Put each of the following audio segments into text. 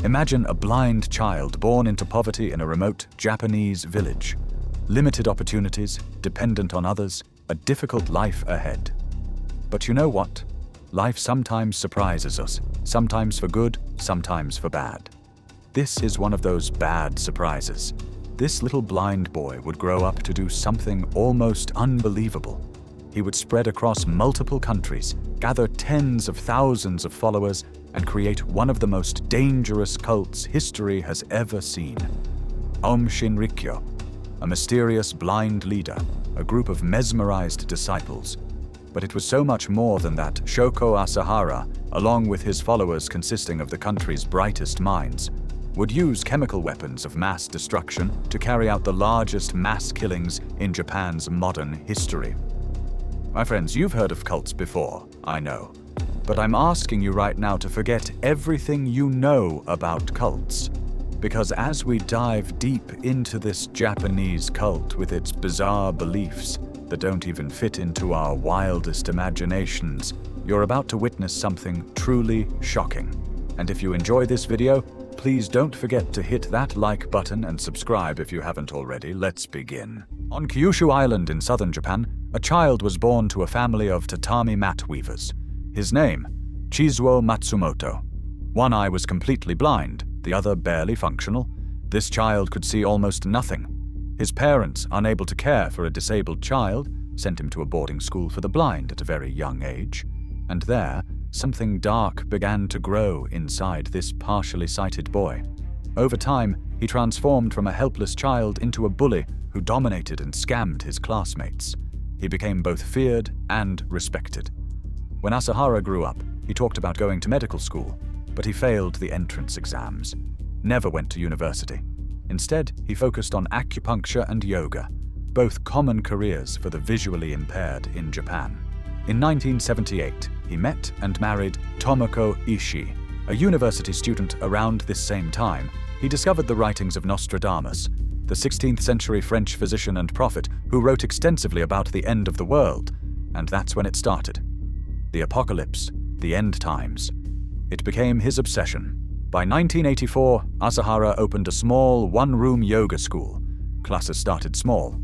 Imagine a blind child born into poverty in a remote Japanese village. Limited opportunities, dependent on others, a difficult life ahead. But you know what? Life sometimes surprises us, sometimes for good, sometimes for bad. This is one of those bad surprises. This little blind boy would grow up to do something almost unbelievable. He would spread across multiple countries, gather tens of thousands of followers, and create one of the most dangerous cults history has ever seen. OM Shaka, a mysterious blind leader, a group of mesmerized disciples. But it was so much more than that. Shoko Asahara, along with his followers consisting of the country's brightest minds, would use chemical weapons of mass destruction to carry out the largest mass killings in Japan's modern history. My friends, you've heard of cults before, I know. But I'm asking you right now to forget everything you know about cults. Because as we dive deep into this Japanese cult with its bizarre beliefs that don't even fit into our wildest imaginations, you're about to witness something truly shocking. And if you enjoy this video, please don't forget to hit that like button and subscribe if you haven't already. Let's begin. On Kyushu Island in southern Japan, a child was born to a family of tatami mat weavers. His name, Chizuo Matsumoto. One eye was completely blind, the other barely functional. This child could see almost nothing. His parents, unable to care for a disabled child, sent him to a boarding school for the blind at a very young age. And there, something dark began to grow inside this partially sighted boy. Over time, he transformed from a helpless child into a bully who dominated and scammed his classmates. He became both feared and respected. When Asahara grew up, he talked about going to medical school, but he failed the entrance exams, never went to university. Instead, he focused on acupuncture and yoga, both common careers for the visually impaired in Japan. In 1978, he met and married Tomoko Ishii, a university student. Around this same time, he discovered the writings of Nostradamus, the 16th century French physician and prophet who wrote extensively about the end of the world, and that's when it started. The apocalypse, the end times. It became his obsession. By 1984, Asahara opened a small, one-room yoga school. Classes started small,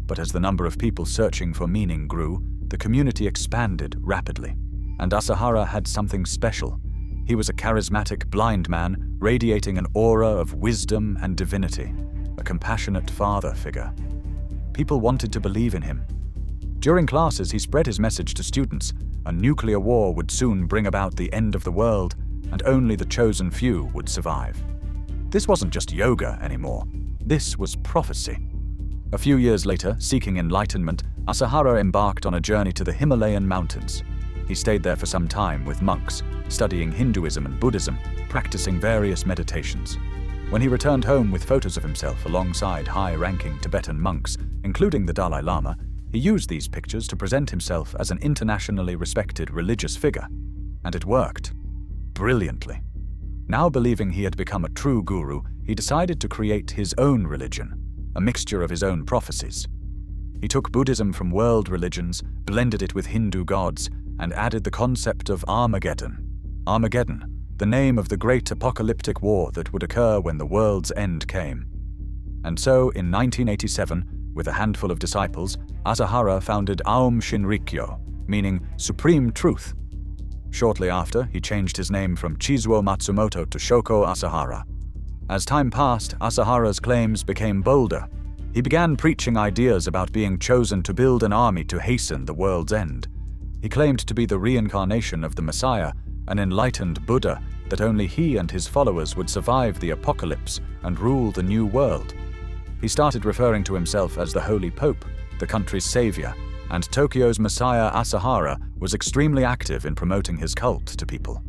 but as the number of people searching for meaning grew, the community expanded rapidly. And Asahara had something special. He was a charismatic blind man, radiating an aura of wisdom and divinity, a compassionate father figure. People wanted to believe in him. During classes, he spread his message to students. A nuclear war would soon bring about the end of the world, and only the chosen few would survive. This wasn't just yoga anymore. This was prophecy. A few years later, seeking enlightenment, Asahara embarked on a journey to the Himalayan mountains. He stayed there for some time with monks, studying Hinduism and Buddhism, practicing various meditations. When he returned home with photos of himself alongside high-ranking Tibetan monks, including the Dalai Lama, he used these pictures to present himself as an internationally respected religious figure. And it worked. Brilliantly. Now believing he had become a true guru, he decided to create his own religion, a mixture of his own prophecies. He took Buddhism from world religions, blended it with Hindu gods, and added the concept of Armageddon. Armageddon, the name of the great apocalyptic war that would occur when the world's end came. And so, in 1987, with a handful of disciples, Asahara founded OM Shaka, meaning Supreme Truth. Shortly after, he changed his name from Chizuo Matsumoto to Shoko Asahara. As time passed, Asahara's claims became bolder. He began preaching ideas about being chosen to build an army to hasten the world's end. He claimed to be the reincarnation of the Messiah, an enlightened Buddha, that only he and his followers would survive the apocalypse and rule the new world. He started referring to himself as the Holy Pope, the country's savior, and Tokyo's Messiah Asahara was extremely active in promoting his cult to people.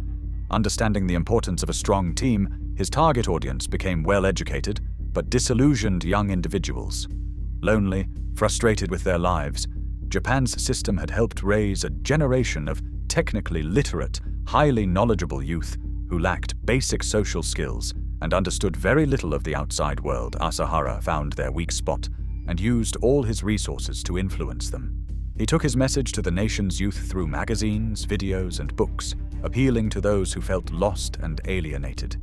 Understanding the importance of a strong team, his target audience became well-educated, but disillusioned young individuals. Lonely, frustrated with their lives, Japan's system had helped raise a generation of technically literate, highly knowledgeable youth who lacked basic social skills and understood very little of the outside world. Asahara found their weak spot and used all his resources to influence them. He took his message to the nation's youth through magazines, videos, and books, appealing to those who felt lost and alienated.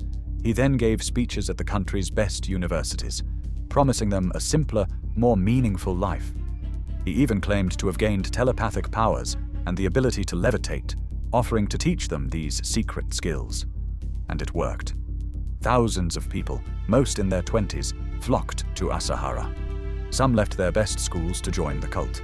He then gave speeches at the country's best universities, promising them a simpler, more meaningful life. He even claimed to have gained telepathic powers and the ability to levitate, offering to teach them these secret skills. And it worked. Thousands of people, most in their 20s, flocked to Asahara. Some left their best schools to join the cult.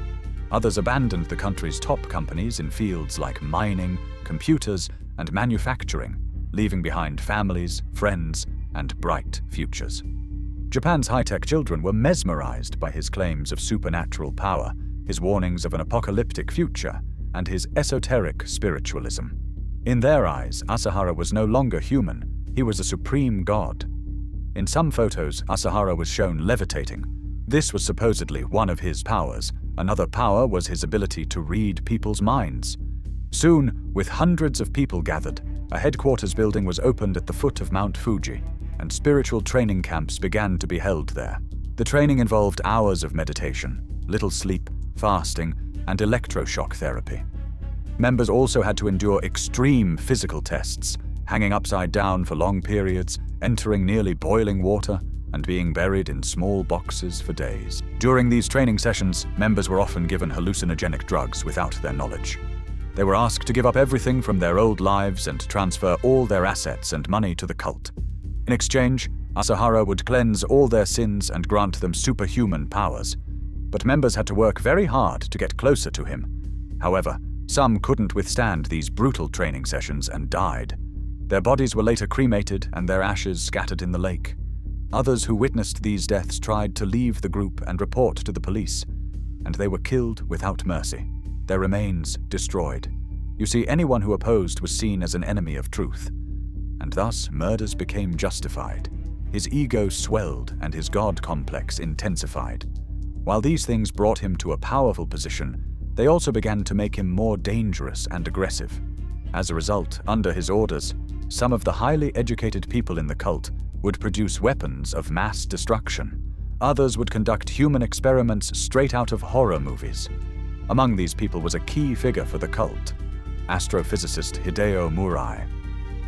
Others abandoned the country's top companies in fields like mining, computers, and manufacturing, leaving behind families, friends, and bright futures. Japan's high-tech children were mesmerized by his claims of supernatural power, his warnings of an apocalyptic future, and his esoteric spiritualism. In their eyes, Asahara was no longer human, he was a supreme god. In some photos, Asahara was shown levitating. This was supposedly one of his powers. Another power was his ability to read people's minds. Soon, with hundreds of people gathered, a headquarters building was opened at the foot of Mount Fuji, and spiritual training camps began to be held there. The training involved hours of meditation, little sleep, fasting, and electroshock therapy. Members also had to endure extreme physical tests, hanging upside down for long periods, entering nearly boiling water, and being buried in small boxes for days. During these training sessions, members were often given hallucinogenic drugs without their knowledge. They were asked to give up everything from their old lives and transfer all their assets and money to the cult. In exchange, Asahara would cleanse all their sins and grant them superhuman powers. But members had to work very hard to get closer to him. However, some couldn't withstand these brutal training sessions and died. Their bodies were later cremated and their ashes scattered in the lake. Others who witnessed these deaths tried to leave the group and report to the police, and they were killed without mercy, their remains destroyed. You see, anyone who opposed was seen as an enemy of truth, and thus murders became justified. His ego swelled and his god complex intensified. While these things brought him to a powerful position, they also began to make him more dangerous and aggressive. As a result, under his orders, some of the highly educated people in the cult would produce weapons of mass destruction. Others would conduct human experiments straight out of horror movies. Among these people was a key figure for the cult, astrophysicist Hideo Murai.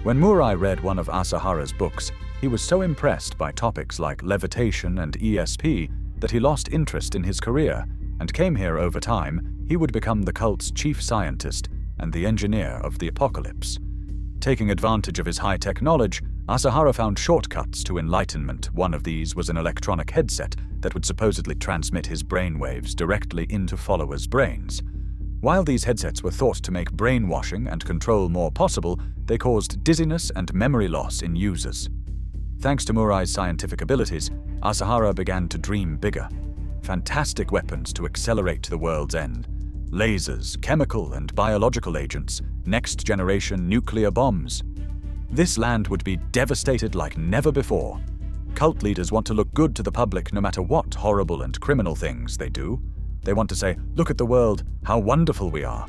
When Murai read one of Asahara's books, he was so impressed by topics like levitation and ESP that he lost interest in his career and came here. Over time, he would become the cult's chief scientist and the engineer of the apocalypse. Taking advantage of his high-tech knowledge, Asahara found shortcuts to enlightenment. One of these was an electronic headset that would supposedly transmit his brainwaves directly into followers' brains. While these headsets were thought to make brainwashing and control more possible, they caused dizziness and memory loss in users. Thanks to Murai's scientific abilities, Asahara began to dream bigger. Fantastic weapons to accelerate the world's end. Lasers, chemical and biological agents, next-generation nuclear bombs. This land would be devastated like never before. Cult leaders want to look good to the public no matter what horrible and criminal things they do. They want to say, "Look at the world, how wonderful we are."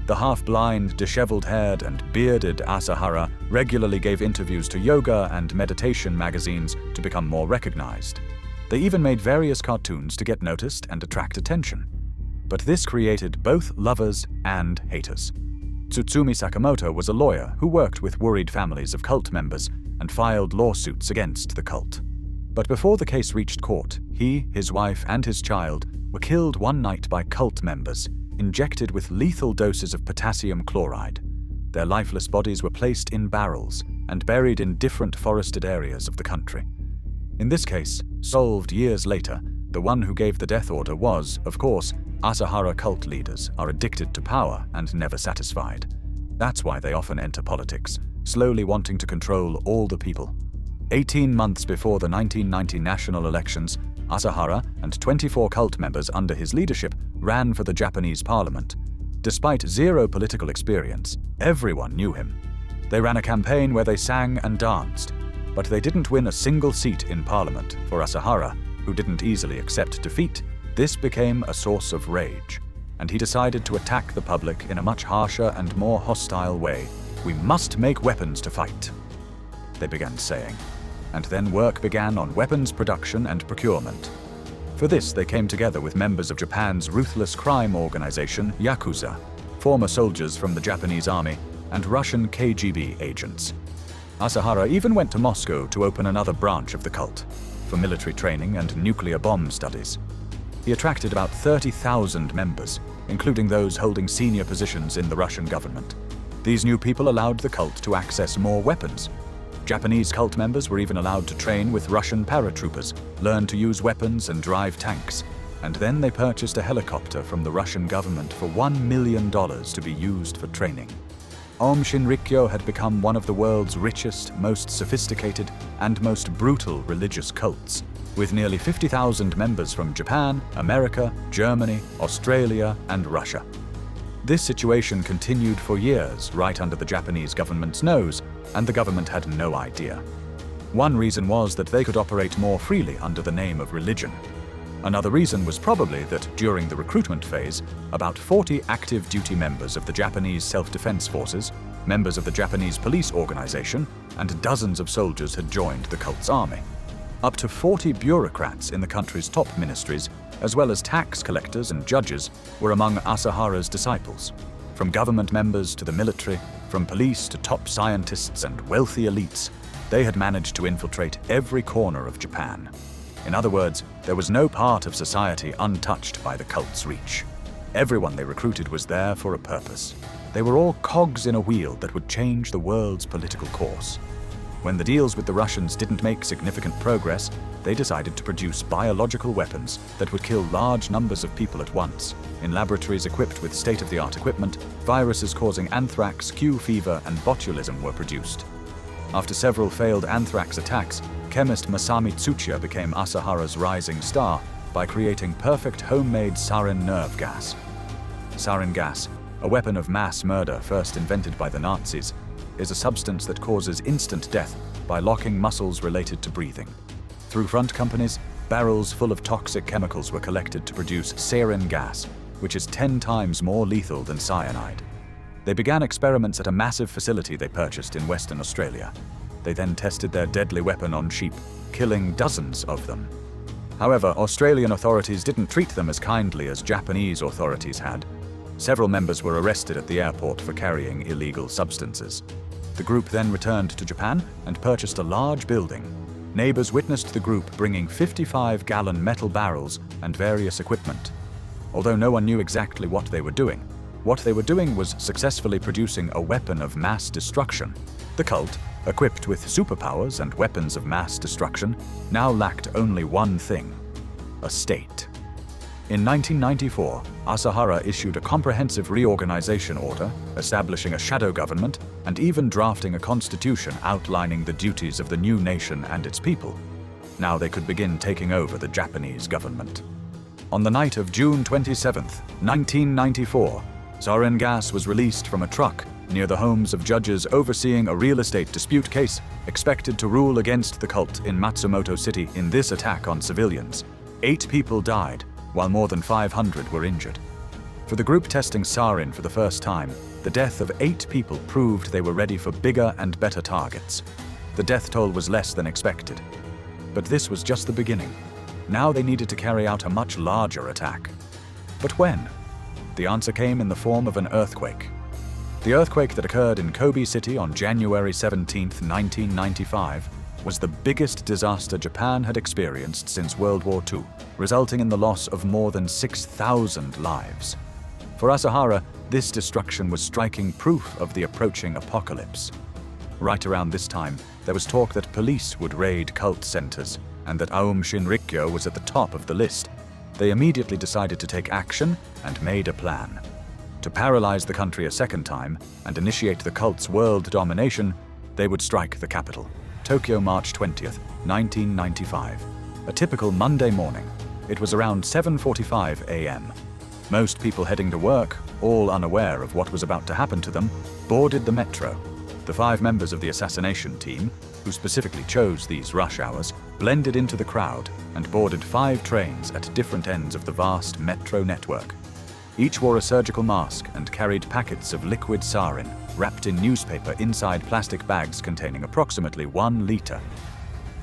The half-blind, disheveled-haired, and bearded Asahara regularly gave interviews to yoga and meditation magazines to become more recognized. They even made various cartoons to get noticed and attract attention. But this created both lovers and haters. Tsutsumi Sakamoto was a lawyer who worked with worried families of cult members and filed lawsuits against the cult. But before the case reached court, he, his wife, and his child were killed one night by cult members, injected with lethal doses of potassium chloride. Their lifeless bodies were placed in barrels and buried in different forested areas of the country. In this case, solved years later, the one who gave the death order was, of course, Asahara cult leaders are addicted to power and never satisfied. That's why they often enter politics, slowly wanting to control all the people. 18 months before the 1990 national elections, Asahara and 24 cult members under his leadership ran for the Japanese parliament. Despite zero political experience, everyone knew him. They ran a campaign where they sang and danced, but they didn't win a single seat in parliament. For Asahara, who didn't easily accept defeat, this became a source of rage, and he decided to attack the public in a much harsher and more hostile way. "We must make weapons to fight," they began saying. And then work began on weapons production and procurement. For this, they came together with members of Japan's ruthless crime organization, Yakuza, former soldiers from the Japanese army, and Russian KGB agents. Asahara even went to Moscow to open another branch of the cult, for military training and nuclear bomb studies. He attracted about 30,000 members, including those holding senior positions in the Russian government. These new people allowed the cult to access more weapons. Japanese cult members were even allowed to train with Russian paratroopers, learn to use weapons and drive tanks, and then they purchased a helicopter from the Russian government for $1 million to be used for training. OM Shaka had become one of the world's richest, most sophisticated, and most brutal religious cults, with nearly 50,000 members from Japan, America, Germany, Australia, and Russia. This situation continued for years right under the Japanese government's nose, and the government had no idea. One reason was that they could operate more freely under the name of religion. Another reason was probably that during the recruitment phase, about 40 active duty members of the Japanese Self-Defense Forces, members of the Japanese police organization, and dozens of soldiers had joined the cult's army. Up to 40 bureaucrats in the country's top ministries, as well as tax collectors and judges, were among Asahara's disciples. From government members to the military, from police to top scientists and wealthy elites, they had managed to infiltrate every corner of Japan. In other words, there was no part of society untouched by the cult's reach. Everyone they recruited was there for a purpose. They were all cogs in a wheel that would change the world's political course. When the deals with the Russians didn't make significant progress, they decided to produce biological weapons that would kill large numbers of people at once. In laboratories equipped with state-of-the-art equipment, viruses causing anthrax, Q fever, and botulism were produced. After several failed anthrax attacks, chemist Masami Tsuchiya became Asahara's rising star by creating perfect homemade sarin nerve gas. Sarin gas, a weapon of mass murder first invented by the Nazis, is a substance that causes instant death by locking muscles related to breathing. Through front companies, barrels full of toxic chemicals were collected to produce sarin gas, which is 10 times more lethal than cyanide. They began experiments at a massive facility they purchased in Western Australia. They then tested their deadly weapon on sheep, killing dozens of them. However, Australian authorities didn't treat them as kindly as Japanese authorities had. Several members were arrested at the airport for carrying illegal substances. The group then returned to Japan and purchased a large building. Neighbors witnessed the group bringing 55-gallon metal barrels and various equipment. Although no one knew exactly what they were doing was successfully producing a weapon of mass destruction. The cult, equipped with superpowers and weapons of mass destruction, now lacked only one thing: a state. In 1994, Asahara issued a comprehensive reorganization order, establishing a shadow government, and even drafting a constitution outlining the duties of the new nation and its people. Now they could begin taking over the Japanese government. On the night of June 27, 1994, sarin gas was released from a truck near the homes of judges overseeing a real estate dispute case expected to rule against the cult in Matsumoto City. In this attack on civilians, 8 people died, while more than 500 were injured. For the group testing sarin for the first time, the death of 8 people proved they were ready for bigger and better targets. The death toll was less than expected. But this was just the beginning. Now they needed to carry out a much larger attack. But when? The answer came in the form of an earthquake. The earthquake that occurred in Kobe City on January 17, 1995, was the biggest disaster Japan had experienced since World War II, resulting in the loss of more than 6,000 lives. For Asahara, this destruction was striking proof of the approaching apocalypse. Right around this time, there was talk that police would raid cult centers, and that OM Shaka was at the top of the list. They immediately decided to take action and made a plan. To paralyze the country a second time and initiate the cult's world domination, they would strike the capital, Tokyo, March 20, 1995. A typical Monday morning. It was around 7:45 a.m. Most people heading to work, all unaware of what was about to happen to them, boarded the metro. The 5 members of the assassination team, who specifically chose these rush hours, blended into the crowd and boarded 5 trains at different ends of the vast metro network. Each wore a surgical mask and carried packets of liquid sarin wrapped in newspaper inside plastic bags containing approximately 1 liter.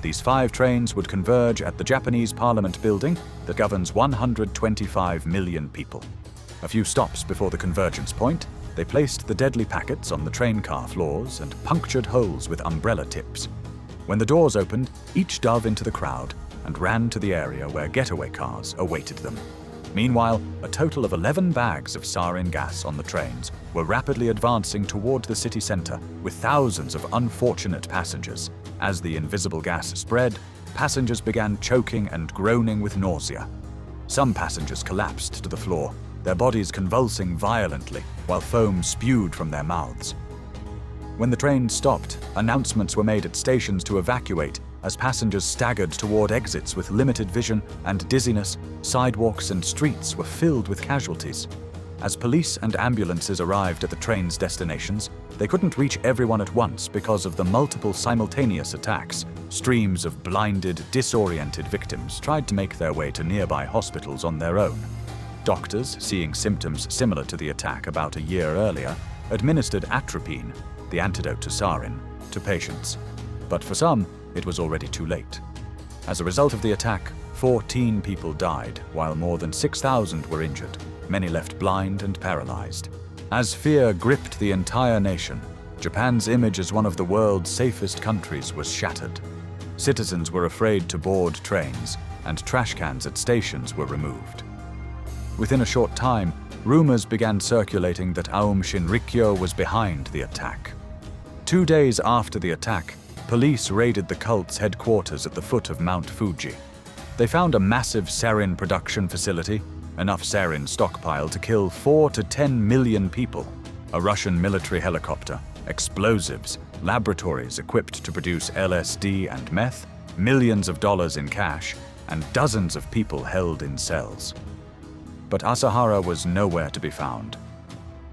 These 5 trains would converge at the Japanese Parliament building that governs 125 million people. A few stops before the convergence point, They placed the deadly packets on the train car floors and punctured holes with umbrella tips. When the doors opened, each dove into the crowd and ran to the area where getaway cars awaited them. Meanwhile, a total of 11 bags of sarin gas on the trains were rapidly advancing toward the city center with thousands of unfortunate passengers. As the invisible gas spread, passengers began choking and groaning with nausea. Some passengers collapsed to the floor, their bodies convulsing violently while foam spewed from their mouths. When the train stopped, announcements were made at stations to evacuate as passengers staggered toward exits with limited vision and dizziness. Sidewalks and streets were filled with casualties. As police and ambulances arrived at the train's destinations, they couldn't reach everyone at once because of the multiple simultaneous attacks. Streams of blinded, disoriented victims tried to make their way to nearby hospitals on their own. Doctors, seeing symptoms similar to the attack about a year earlier, administered atropine, the antidote to sarin, to patients. But for some, it was already too late. As a result of the attack, 14 people died, while more than 6,000 were injured, many left blind and paralyzed. As fear gripped the entire nation, Japan's image as one of the world's safest countries was shattered. Citizens were afraid to board trains, and trash cans at stations were removed. Within a short time, rumors began circulating that Aum Shinrikyo was behind the attack. 2 days after the attack, police raided the cult's headquarters at the foot of Mount Fuji. They found a massive sarin production facility, enough sarin stockpile to kill 4 to 10 million people, a Russian military helicopter, explosives, laboratories equipped to produce LSD and meth, millions of dollars in cash, and dozens of people held in cells. But Asahara was nowhere to be found.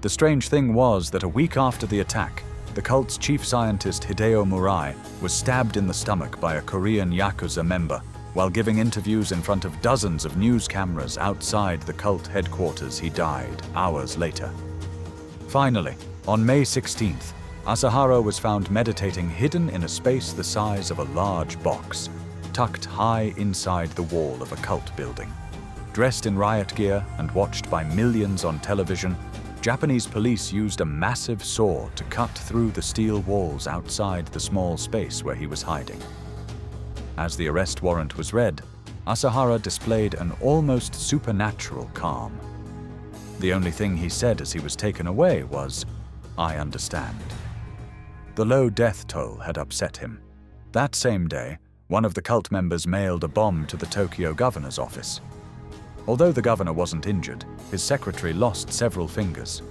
The strange thing was that a week after the attack, the cult's chief scientist Hideo Murai was stabbed in the stomach by a Korean Yakuza member while giving interviews in front of dozens of news cameras outside the cult headquarters. He died hours later. Finally, on May 16th, Asahara was found meditating hidden in a space the size of a large box, tucked high inside the wall of a cult building. Dressed in riot gear and watched by millions on television, Japanese police used a massive saw to cut through the steel walls outside the small space where he was hiding. As the arrest warrant was read, Asahara displayed an almost supernatural calm. The only thing he said as he was taken away was, "I understand." The low death toll had upset him. That same day, one of the cult members mailed a bomb to the Tokyo governor's office. Although the governor wasn't injured, his secretary lost several fingers.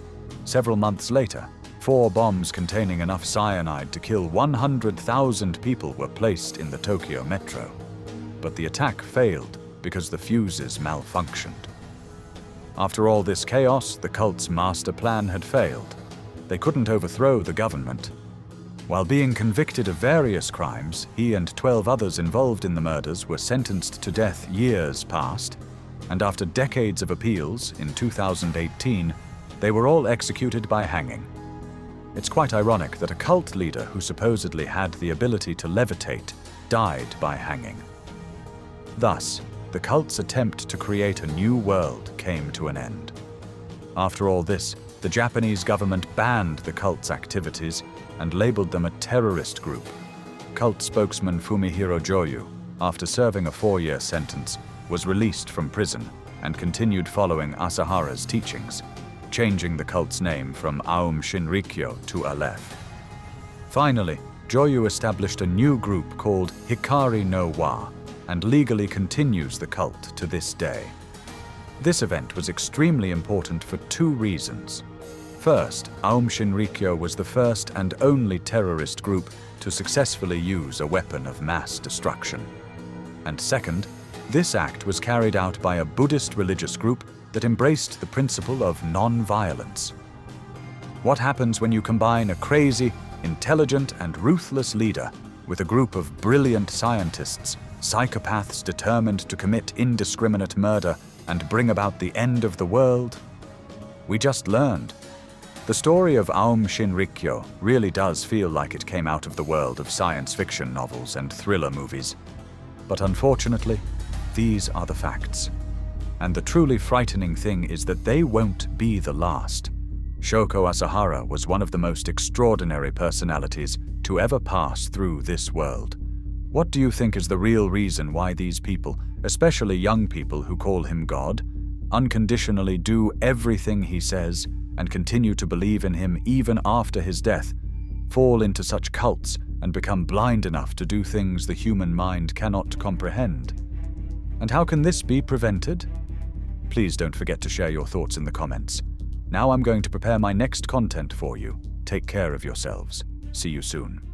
Several months later, 4 bombs containing enough cyanide to kill 100,000 people were placed in the Tokyo metro. But the attack failed because the fuses malfunctioned. After all this chaos, the cult's master plan had failed. They couldn't overthrow the government. While being convicted of various crimes, he and 12 others involved in the murders were sentenced to death years past, and after decades of appeals, in 2018, they were all executed by hanging. It's quite ironic that a cult leader who supposedly had the ability to levitate died by hanging. Thus, the cult's attempt to create a new world came to an end. After all this, the Japanese government banned the cult's activities and labeled them a terrorist group. Cult spokesman Fumihiro Joyu, after serving a 4-year sentence, was released from prison and continued following Asahara's teachings, changing the cult's name from Aum Shinrikyo to Aleph. Finally, Joyu established a new group called Hikari no Wa and legally continues the cult to this day. This event was extremely important for 2 reasons. First, Aum Shinrikyo was the first and only terrorist group to successfully use a weapon of mass destruction. And second, this act was carried out by a Buddhist religious group that embraced the principle of non-violence. What happens when you combine a crazy, intelligent, and ruthless leader with a group of brilliant scientists, psychopaths determined to commit indiscriminate murder and bring about the end of the world? We just learned. The story of Aum Shinrikyo really does feel like it came out of the world of science fiction novels and thriller movies. But unfortunately, these are the facts. And the truly frightening thing is that they won't be the last. Shoko Asahara was one of the most extraordinary personalities to ever pass through this world. What do you think is the real reason why these people, especially young people who call him God, unconditionally do everything he says and continue to believe in him even after his death, fall into such cults and become blind enough to do things the human mind cannot comprehend? And how can this be prevented? Please don't forget to share your thoughts in the comments. Now I'm going to prepare my next content for you. Take care of yourselves. See you soon.